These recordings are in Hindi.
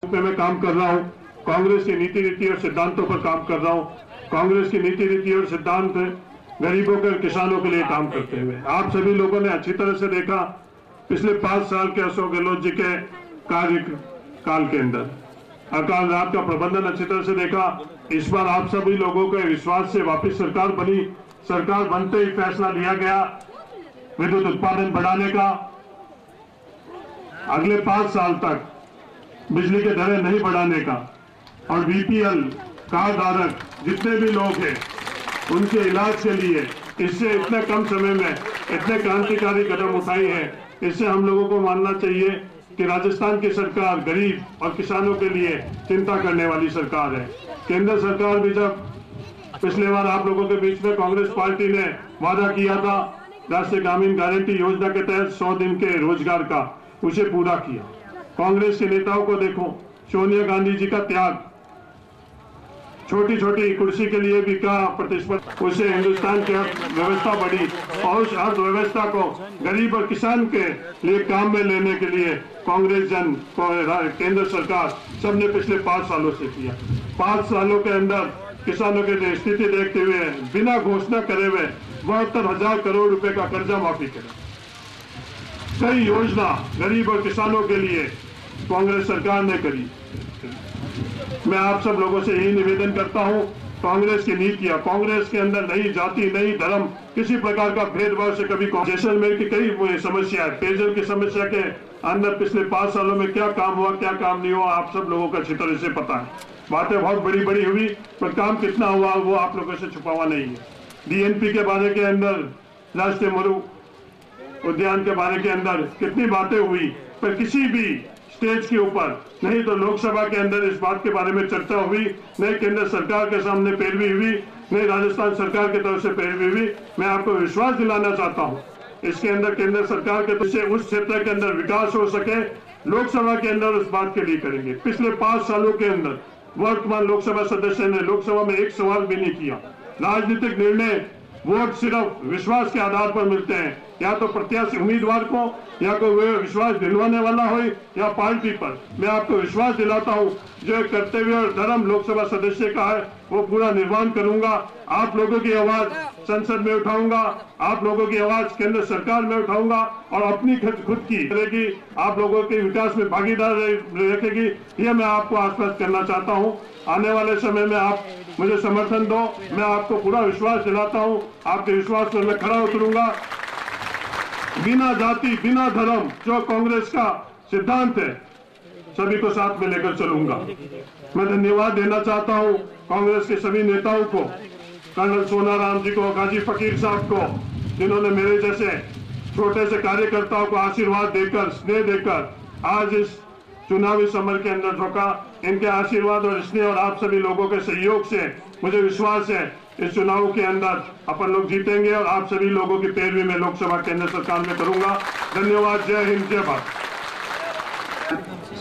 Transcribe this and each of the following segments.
पे मैं काम कर रहा हूँ। कांग्रेस की नीति रीति और सिद्धांतों पर काम कर रहा हूँ। कांग्रेस की नीति रीति और सिद्धांत गरीबों के और किसानों के लिए काम करते हुए आप सभी लोगों ने अच्छी तरह से देखा पिछले 5 साल के अशोक गहलोत जी के कार्यकाल के अंदर अकाल रात का प्रबंधन अच्छी तरह से देखा। इस बार आप सभी लोगों के विश्वास से वापस सरकार बनी। सरकार बनते ही फैसला लिया गया विद्युत उत्पादन बढ़ाने का। अगले 5 साल तक बिजली के दरें नहीं बढ़ाने का और बीपीएल कार्ड धारक जितने भी लोग हैं उनके इलाज के लिए इससे इतने कम समय में इतने क्रांतिकारी कदम उठाए हैं। इससे हम लोगों को मानना चाहिए कि राजस्थान की सरकार गरीब और किसानों के लिए चिंता करने वाली सरकार है। केंद्र सरकार भी जब पिछले बार आप लोगों के बीच में कांग्रेस पार्टी ने वादा किया था राष्ट्रीय ग्रामीण गारंटी योजना के तहत 100 दिन के रोजगार का, उसे पूरा किया। कांग्रेस के नेताओं को देखो, सोनिया गांधी जी का त्याग, छोटी छोटी कुर्सी के लिए भी कहा प्रतिस्पर्धा, उससे हिंदुस्तान की अर्थव्यवस्था बढ़ी और उस अर्थव्यवस्था को गरीब और किसान के लिए काम में लेने के लिए कांग्रेस जन केंद्र सरकार सबने पिछले 5 सालों से किया। 5 सालों के अंदर किसानों की स्थिति देखते हुए बिना घोषणा करे हुए 72,000 करोड़ रुपए का कर्जा माफी करे। कई योजना गरीब और किसानों के लिए कांग्रेस सरकार ने करी। मैं आप सब लोगों से यही निवेदन करता हूं, कांग्रेस की नीतियां, कांग्रेस के अंदर नई जाति नई धर्म किसी प्रकार का भेदभाव से कभी जैसलमेर की कई समस्या है, पेयजल की समस्या के अंदर पिछले 5 सालों में क्या काम हुआ क्या काम नहीं हुआ आप सब लोगों को अच्छी तरह से पता है। बातें बहुत बड़ी बड़ी हुई पर काम कितना हुआ वो आप लोगों से छुपावा नहीं है। डीएनपी के बारे के अंदर, राष्ट्रीय मरु उद्यान के बारे के अंदर कितनी बातें हुई पर किसी भी स्टेज के ऊपर नहीं तो लोकसभा के अंदर इस बात के बारे में चर्चा हुई, नहीं केंद्र सरकार के सामने पैरवी हुई, नहीं राजस्थान सरकार की तरफ से पैरवी हुई। मैं आपको विश्वास दिलाना चाहता हूं इसके अंदर केंद्र सरकार के तरफ से उस क्षेत्र के अंदर विकास हो सके, लोकसभा के अंदर उस बात के लिए करेंगे। पिछले 5 सालों के अंदर वर्तमान लोकसभा सदस्य ने लोकसभा में एक सवाल भी नहीं किया। राजनीतिक निर्णय वोट सिर्फ विश्वास के आधार पर मिलते हैं, या तो प्रत्याशी उम्मीदवार को या कोई विश्वास दिलवाने वाला हो या पार्टी पर। मैं आपको विश्वास दिलाता हूं जो कर्तव्य और धर्म लोकसभा सदस्य का है वो पूरा निर्वहन करूंगा। आप लोगों की आवाज संसद में उठाऊंगा, आप लोगों की आवाज केंद्र सरकार में उठाऊंगा और अपनी खुद की रहेगी, आप लोगों के विकास में भागीदार रखेगी। यह मैं आपको आश्वस्त करना चाहता हूं। आने वाले समय में आप मुझे समर्थन दो, मैं आपको पूरा विश्वास दिलाता हूं, आपके विश्वास पर मैं खड़ा उतरूंगा। बिना जाति बिना धर्म जो कांग्रेस का सिद्धांत है सभी को साथ में लेकर चलूंगा। मैं धन्यवाद देना चाहता हूं कांग्रेस के सभी नेताओं को, कर्नल सोनाराम जी को, गाजी फकीर साहब को, जिन्होंने मेरे जैसे छोटे से कार्यकर्ताओं को आशीर्वाद देकर स्नेह देकर आज इस चुनावी समर के अंदर झोंका। इनके आशीर्वाद और स्नेह और आप सभी लोगों के सहयोग से मुझे विश्वास है इस चुनाव के अंदर अपन लोग जीतेंगे और आप सभी लोगों की पैरवी में लोकसभा केंद्र सरकार में करूंगा। धन्यवाद। जय हिंद, जय भारत।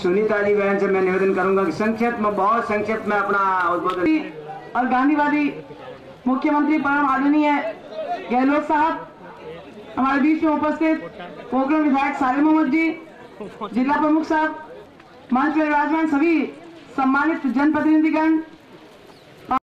सुनीता जी बहन से मैं निवेदन करूंगा कि संक्षिप्त में, बहुत संक्षिप्त में अपना उद्बोधन। और गांधीवादी मुख्यमंत्री परम आदरणीय गहलोत साहब, हमारे बीच में उपस्थित पोखरण विधायक सालिम मोहम्मद जी, जिला प्रमुख साहब, मंच में विराजमान सभी सम्मानित जनप्रतिनिधिगण,